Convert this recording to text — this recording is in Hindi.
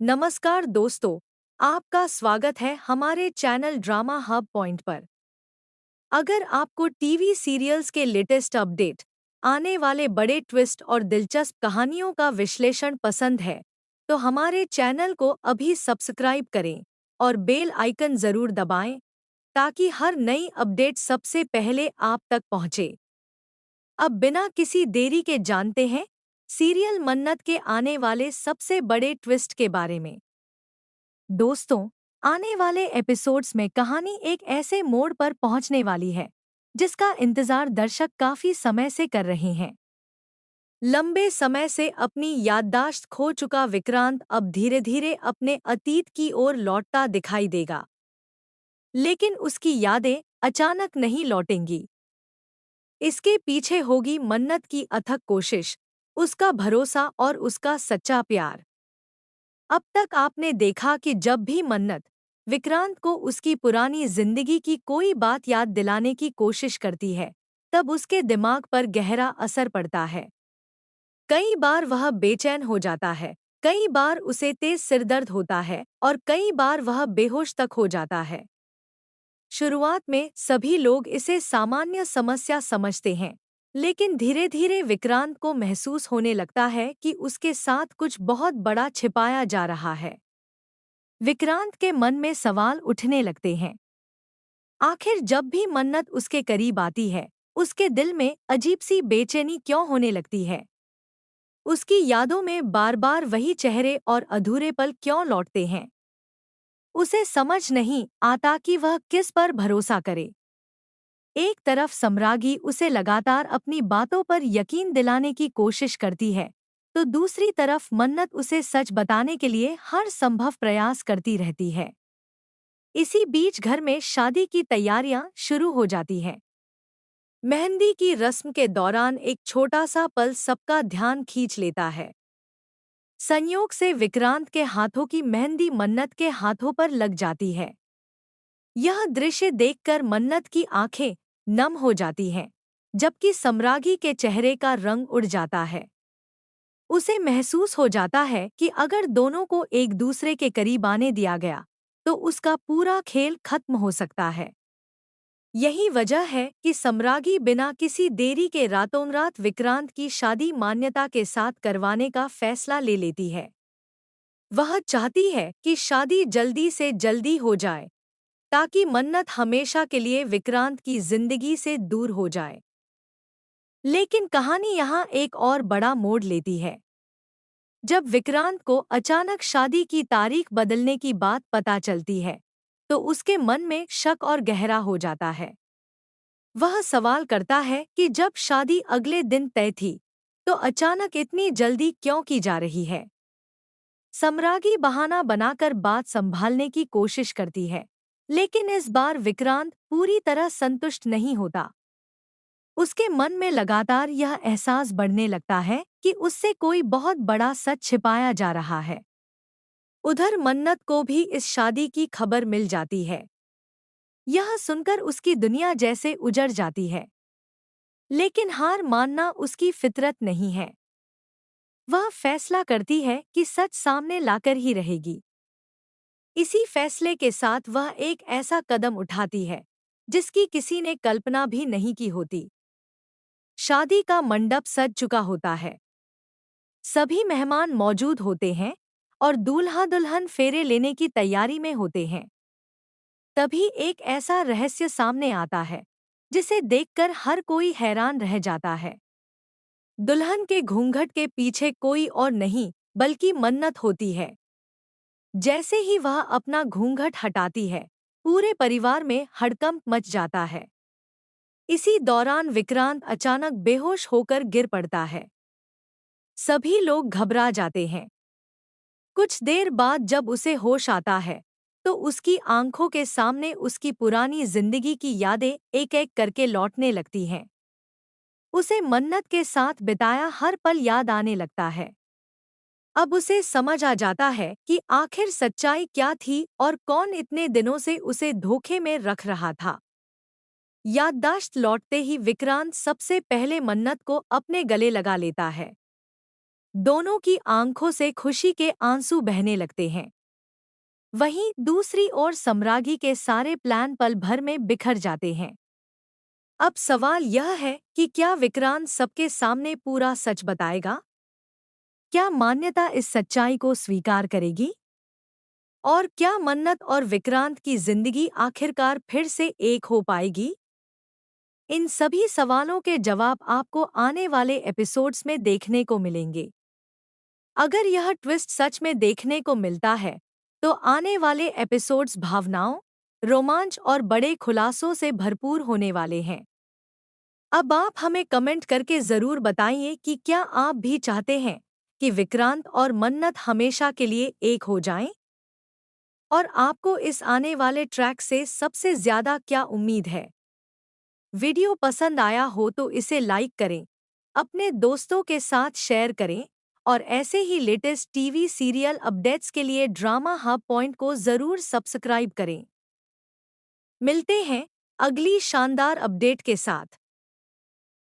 नमस्कार दोस्तों, आपका स्वागत है हमारे चैनल ड्रामा हब पॉइंट पर। अगर आपको टीवी सीरियल्स के लेटेस्ट अपडेट, आने वाले बड़े ट्विस्ट और दिलचस्प कहानियों का विश्लेषण पसंद है, तो हमारे चैनल को अभी सब्सक्राइब करें और बेल आइकन ज़रूर दबाएं ताकि हर नई अपडेट सबसे पहले आप तक पहुंचे। अब बिना किसी देरी के जानते हैं सीरियल मन्नत के आने वाले सबसे बड़े ट्विस्ट के बारे में। दोस्तों, आने वाले एपिसोड्स में कहानी एक ऐसे मोड़ पर पहुंचने वाली है जिसका इंतजार दर्शक काफी समय से कर रहे हैं। लंबे समय से अपनी याददाश्त खो चुका विक्रांत अब धीरे धीरे अपने अतीत की ओर लौटता दिखाई देगा, लेकिन उसकी यादें अचानक नहीं लौटेंगी। इसके पीछे होगी मन्नत की अथक कोशिश, उसका भरोसा और उसका सच्चा प्यार। अब तक आपने देखा कि जब भी मन्नत विक्रांत को उसकी पुरानी जिंदगी की कोई बात याद दिलाने की कोशिश करती है, तब उसके दिमाग पर गहरा असर पड़ता है। कई बार वह बेचैन हो जाता है, कई बार उसे तेज सिरदर्द होता है और कई बार वह बेहोश तक हो जाता है। शुरुआत में सभी लोग इसे सामान्य समस्या समझते हैं, लेकिन धीरे धीरे विक्रांत को महसूस होने लगता है कि उसके साथ कुछ बहुत बड़ा छिपाया जा रहा है। विक्रांत के मन में सवाल उठने लगते हैं। आखिर जब भी मन्नत उसके करीब आती है, उसके दिल में अजीब सी बेचैनी क्यों होने लगती है? उसकी यादों में बार बार वही चेहरे और अधूरे पल क्यों लौटते हैं? उसे समझ नहीं आता कि वह किस पर भरोसा करे। एक तरफ सम्रागी उसे लगातार अपनी बातों पर यकीन दिलाने की कोशिश करती है, तो दूसरी तरफ मन्नत उसे सच बताने के लिए हर संभव प्रयास करती रहती है। इसी बीच घर में शादी की तैयारियां शुरू हो जाती हैं। मेहंदी की रस्म के दौरान एक छोटा सा पल सबका ध्यान खींच लेता है। संयोग से विक्रांत के हाथों की मेहंदी मन्नत के हाथों पर लग जाती है। यह दृश्य देखकर मन्नत की आंखें नम हो जाती हैं, जबकि सम्रागी के चेहरे का रंग उड़ जाता है। उसे महसूस हो जाता है कि अगर दोनों को एक दूसरे के करीब आने दिया गया, तो उसका पूरा खेल खत्म हो सकता है। यही वजह है कि सम्रागी बिना किसी देरी के रातों-रात विक्रांत की शादी मान्यता के साथ करवाने का फैसला ले लेती है। वह चाहती है कि शादी जल्दी से जल्दी हो जाए, ताकि मन्नत हमेशा के लिए विक्रांत की जिंदगी से दूर हो जाए। लेकिन कहानी यहाँ एक और बड़ा मोड़ लेती है। जब विक्रांत को अचानक शादी की तारीख बदलने की बात पता चलती है, तो उसके मन में शक और गहरा हो जाता है। वह सवाल करता है कि जब शादी अगले दिन तय थी, तो अचानक इतनी जल्दी क्यों की जा रही है? सम्रागी बहाना बनाकर बात संभालने की कोशिश करती है, लेकिन इस बार विक्रांत पूरी तरह संतुष्ट नहीं होता। उसके मन में लगातार यह एहसास बढ़ने लगता है कि उससे कोई बहुत बड़ा सच छिपाया जा रहा है। उधर मन्नत को भी इस शादी की खबर मिल जाती है। यह सुनकर उसकी दुनिया जैसे उजड़ जाती है, लेकिन हार मानना उसकी फितरत नहीं है। वह फैसला करती है कि सच सामने लाकर ही रहेगी। इसी फैसले के साथ वह एक ऐसा कदम उठाती है जिसकी किसी ने कल्पना भी नहीं की होती। शादी का मंडप सज चुका होता है, सभी मेहमान मौजूद होते हैं और दूल्हा दुल्हन फेरे लेने की तैयारी में होते हैं। तभी एक ऐसा रहस्य सामने आता है जिसे देखकर हर कोई हैरान रह जाता है। दुल्हन के घूंघट के पीछे कोई और नहीं बल्कि मन्नत होती है। जैसे ही वह अपना घूंघट हटाती है, पूरे परिवार में हड़कंप मच जाता है। इसी दौरान विक्रांत अचानक बेहोश होकर गिर पड़ता है। सभी लोग घबरा जाते हैं। कुछ देर बाद जब उसे होश आता है, तो उसकी आंखों के सामने उसकी पुरानी जिंदगी की यादें एक-एक करके लौटने लगती हैं। उसे मन्नत के साथ बिताया हर पल याद आने लगता है। अब उसे समझ आ जाता है कि आखिर सच्चाई क्या थी और कौन इतने दिनों से उसे धोखे में रख रहा था। याददाश्त लौटते ही विक्रांत सबसे पहले मन्नत को अपने गले लगा लेता है। दोनों की आंखों से खुशी के आंसू बहने लगते हैं। वहीं दूसरी ओर सम्रागी के सारे प्लान पल भर में बिखर जाते हैं। अब सवाल यह है कि क्या विक्रांत सबके सामने पूरा सच बताएगा? क्या मान्यता इस सच्चाई को स्वीकार करेगी? और क्या मन्नत और विक्रांत की जिंदगी आखिरकार फिर से एक हो पाएगी? इन सभी सवालों के जवाब आपको आने वाले एपिसोड्स में देखने को मिलेंगे। अगर यह ट्विस्ट सच में देखने को मिलता है, तो आने वाले एपिसोड्स भावनाओं, रोमांच और बड़े खुलासों से भरपूर होने वाले हैं। अब आप हमें कमेंट करके ज़रूर बताइए कि क्या आप भी चाहते हैं कि विक्रांत और मन्नत हमेशा के लिए एक हो जाएं? और आपको इस आने वाले ट्रैक से सबसे ज़्यादा क्या उम्मीद है? वीडियो पसंद आया हो तो इसे लाइक करें, अपने दोस्तों के साथ शेयर करें और ऐसे ही लेटेस्ट टीवी सीरियल अपडेट्स के लिए ड्रामा हब पॉइंट को ज़रूर सब्सक्राइब करें। मिलते हैं अगली शानदार अपडेट के साथ।